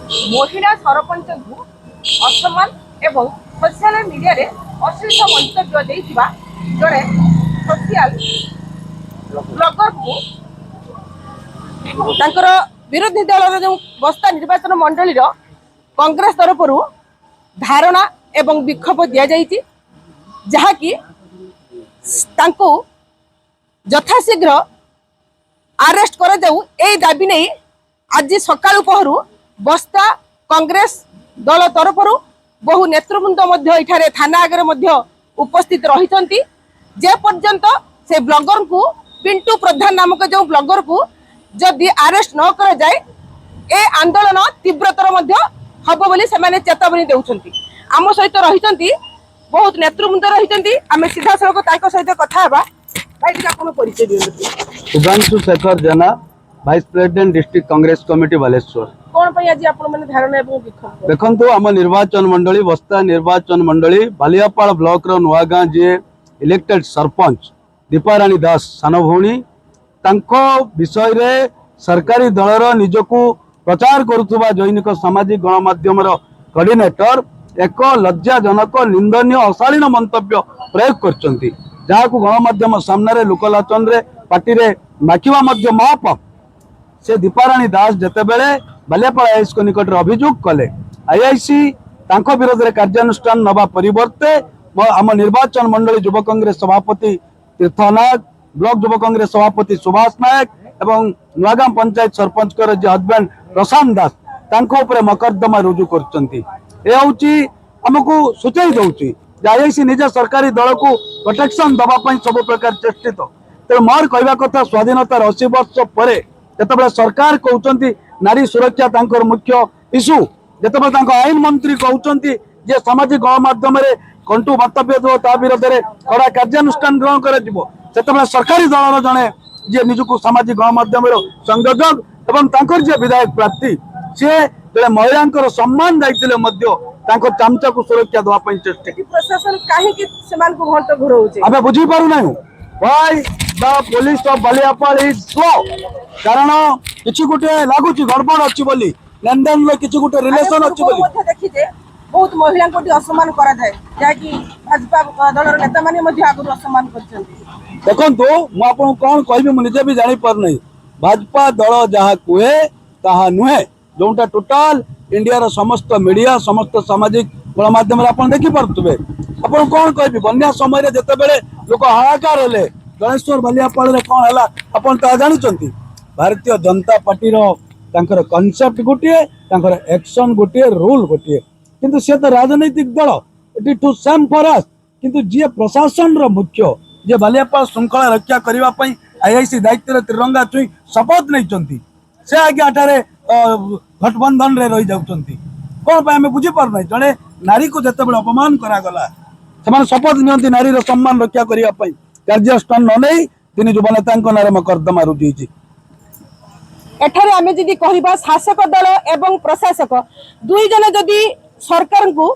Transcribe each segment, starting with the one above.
महिला सरपंच को असम्मान एवं सोशल मीडिया रे अश्लील मंतव्य देइथिबा जड़े सोशल ब्लॉगर को तांकर विरोधी दल जो बस्ता निर्वाचन मंडली कांग्रेस तरफ धारणा एवं विक्षोभ दि जाइए जहाँकि यथाशीघ्र अरेस्ट कर देऊ ए दाबी नहीं आज सकाळु पहरु बस्ता कांग्रेस दल तरफ बहु नेतृवृंद एठारे थाना आगे उपस्थित रही जे पर्यंत से ब्लॉगर को पिंटू प्रधान नामक जो ब्लॉगर को जदि अरेस्ट न कर जाए ए आंदोलन तीव्रतर हम बोली से चेतावनी देउछंती। आम सहित रही बहुत नेतृवृंद रही आम सीधा सड़क सहित कथा परिचय दियंती। Shubhanshu Shekhar Jena vice president district Congress committee Baleshwar. कौन पई आज आपण माने धारणा एवं विक्षोभ देखंतु आम निर्वाचन मंडली बस्ता निर्वाचन मंडली बालियापाड़ ब्लॉक रो नुआगां जे इलेक्टेड सरपंच दीपाराणी दास सान भौणी तांको विषय रे सरकारी दलर निजकू प्रचार करुवा दैनिक सामाजिक गणमाध्यम कोऑर्डिनेटर एक लज्जाजनक निंदनीय अशालीन मंतव्य प्रयोग करछंती जहाकू गणमाध्यम सामने लोकलोचन रे पार्टी रे माखिवा मध्य महापाप से दीपाराणी दास जेतेबेले बालियापाड़ आईएस को निकट अभियोग कले आईआईसी तांको विरोध रे कार्यानुष्ठान नबा परिवर्ते आम निर्वाचन मंडली युवा कांग्रेस सभापति तीर्थनाथ ब्लॉक युवा कांग्रेस सभापति सुभाष नायक एवं नुआगां पंचायत सरपंच जे हजबैंड प्रशांत दास तांको उपरे मकद्दमा रुजु करचंती। ए होची हमकु सूचई दउची आईआईसी निज सरकारी दल को प्रोटेक्शन दबा पई सब प्रकार चेष्टित तो मोर कहवा कथा स्वाधीनतार 80 वर्ष पर जिते सरकार कहते नारी सुरक्षा तांकर मुख्य इश्यू जिते आईन मंत्री कहते जे सामाजिक गणमाध्यम कंटू मंतव्य दो ता विरोध में कड़ा कार्यानुष्ठान ग्रहण कर सरकारी दल जड़े जे निजक सामाजिक गणमाध्यम संयोजक एवं जे विधायक प्रार्थी सी जड़े महिला सम्मान दायित्व चामचा को सुरक्षा देवाई चेष्टा प्रशासन कहीं आम बुझी पारना why the police of Baliapal is slow कारण किसी गोटे लगुच गड़बड़ अच्छी बोली लेन देन किसी गोटे रिलेशन अच्छी बोली देखिए बहुत महिला को असम्मान करा जाए जहाँकि भाजपा दलर नेता माने आगु असम्मान करछंती। देखंतु मु आपन कोन कहबी मु निजे भी जानि पर नहीं भाजपा दल जहा कुए ताहा नुहे जोटा टोटाल इंडिया रो समस्त मीडिया समस्त सामाजिक गणमाध्यम रे आपन देखि परतुबे आपन कोन कहबी बन्या समय रे जते बेले लोक हाहाकार हेले गणेश्वर बालियापाड़ रे कोन हला आपन ता जानिचंती भारतीय जनता पार्टी रो तांकर कांसेप्ट गोटिए तांकर एक्शन गोटिए रूल गोटिए किंतु से तो राजनैतिक दल it to same for us किंतु जे प्रशासन रो मुख्य जे बालियापाड़ श्रृंखला रक्षा करबा पई आईआईसी दायित्व त्रिरंगा छुई शपथ नहीं से आगे अठारे गठबंधन रे रही जाउचंती कोन पय हमें बुझी पार नहीं जड़े नारी को जते बेले अपमान करा गला से शपथ नियंती नारी रो सम्मान रक्षा करबा पई कार्यानुष्ठान न नहीं तीन युवा नेता नारे मकद्दमा रुजुची। एठारे आमे जदि कहिबा शासक दल एवं प्रशासक दुई जन जदि सरकार को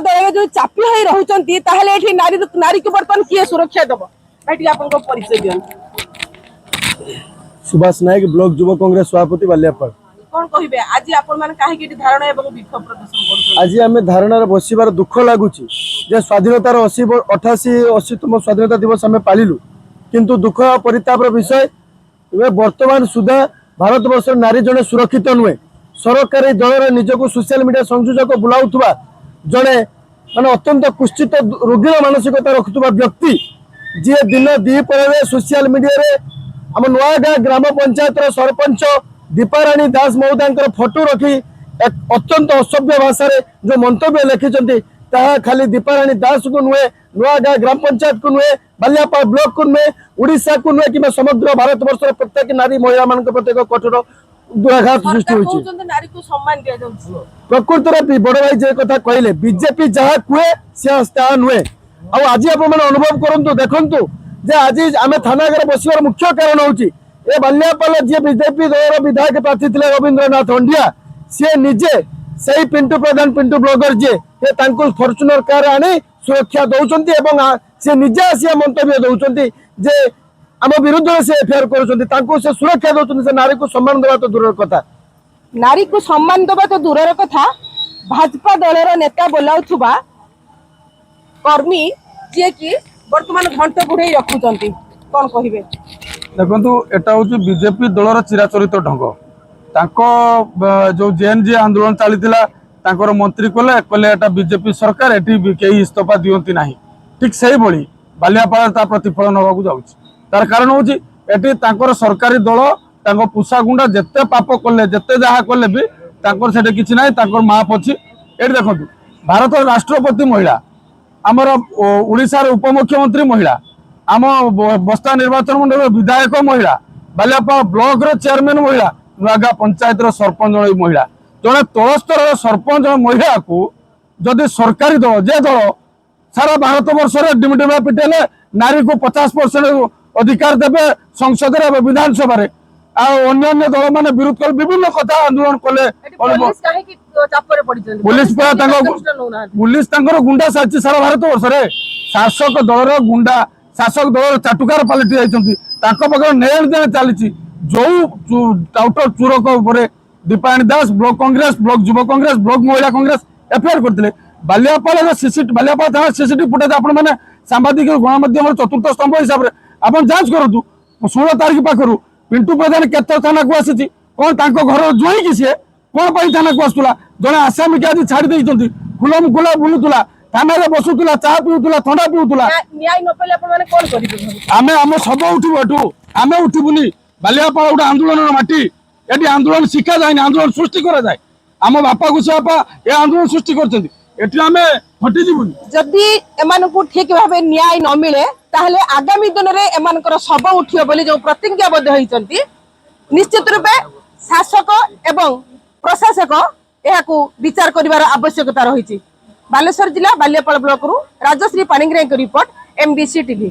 दल जो चापी होई रहउचंती ताहले एठी नारी को बर्तन किए सुरक्षा दबो एठी आपन को परिचय दियन। सुभाष नायक ब्लॉक युवा कांग्रेस सभापति बालियापाड़। कोन कहिबे आज आपन मान काहे कि धारणा एवं विक्षोभ प्रदर्शन करछन आज आमे धारणा रे बसिबार दुख लागुची जे स्वाधीनतार 88तम स्वाधीनता दिवस आमे पालिलु किंतु दुख परितापर विषय वर्तमान सुधा भारत वर्ष नारी जड़े सुरक्षित नुहे सरकारी दल निजक सोशल मीडिया संयोजक बुलाउथुबा जड़े माने अत्यंत कुश्चित रोगीर मानसिकता रखुवा व्यक्ति जी दिन दीपर सोशल मीडिया रे आम नुआगां ग्राम पंचायत सरपंच दीपाराणी दास महोदय फोटो रखी अत्यंत असभ्य भाषा जो मंतव्य लिखिं खाली दीपाराणी दास को नुहे नुआगां ग्राम पंचायत को नुहे बालियापाड़ ब्लॉक को नुहे ओडिशा को नुहे कि समग्र भारत वर्ष प्रत्येक नारी महिला मान प्रति कठोर दुराघात सृष्टि प्रकृत में बड़ भाई जे कथा कहले बीजेपी जहाँ कहे सी नुहे आज आप अनुभव करूँ देखु जे आज आम थाना बसवार मुख्य कारण हूँ ए बालियापाड़ जी बीजेपी दल विधायक प्रार्थी थे रवींद्रनाथ हंडिया सी निजे से पिंटू प्रधान पिंटू ब्लॉगर जी फॉर्च्यूनर कार आनी सुरक्षा दौरान सी निजे आसिया मंतव्य दौरान जे आम विरुद्ध से एफआईआर कर सुरक्षा दौरान से नारी को सम्मान देवा तो दूर कथा नारी को सम्मान दबा तो दूरर कथा भाजपा दलर नेता बोलाउथुबा कर्मी जे कि वर्तमान घंट घुड़े रखुचंती कौन कहिबे? देखो एटा हूँ बीजेपी दलर चिराचरित ढंग जो जेएनजी आंदोलन चली मंत्री कले कले एटा बीजेपी सरकार एटी कई इस्तीफा दियंती नहीं ठीक से भाई बालियापाड़ ता प्रतिफलन होगा जाऊँगी तार कारण हूँ एटी सरकारी दल पुषा गुंडा जिते पाप कले जिते जहाँ कले भी से किसी ना माफ अच्छी ये देखो भारत राष्ट्रपति महिला आमर ओडिशार उपमुख्यमंत्री महिला आम बस्ता निर्वाचन मंडल विधायक महिला बालियापाड़ ब्लॉक चेयरमैन महिला नुआगा पंचायत सरपंच जन महिला जड़े तल स्तर सरपंच महिला को जदि सरकारी दल जे दल सारा भारत वर्ष डिमिडिमा पिटेले नारी को 50% अधिकार देवे संसद विधानसभा अन्य दल मैंने विरोध कर विभिन्न कथा आंदोलन कले पुलिस गुंडा साची सारा भारत वर्ष शासक दलर गुंडा शासक दल चाटुकार पलटि जाती नेण देण चली जो टाउटर चोरक दीपायणी दास ब्लॉक कांग्रेस ब्लॉक युव कांग्रेस ब्लॉक महिला कांग्रेस एफआईआर करते बालियापाड़ बालियापाड़ थाना सीसीटीवी फुटेज आपने सांबादिक गणमाध्यम चतुर्थ स्तंभ हिसाब से आप जांच करूँ 16 तारीख पाखर पिंटू प्रधान केतर थाना को आसी कौन घर जोई कि सी कौन थाना को आसूला जड़े आसामी के आज छाड़ी खुलम खुला बुलूला थाना बसुला चा पीऊला थंडा पीऊला आम आम सब उठू एठू आम उठबूनी बालियापाड़ गोटे आंदोलन माटी ये आंदोलन शिखा जाए आंदोलन सृष्टि करा जाए आम बापा गुसापा ये आंदोलन सृष्टि करटी जदि एमानकु ठीक भाव न्याय न मिले ताहले आगामी दिन में एमानकर शब उठियो बोली जो प्रतिज्ञाबद्ध होइचंती निश्चित रूपे शासक एवं प्रशासक यहाकू विचार करिवार आवश्यकता रही। बालेश्वर जिला बालियापाड़ ब्लॉक रु Rajashree Panigrahi report MBC TV.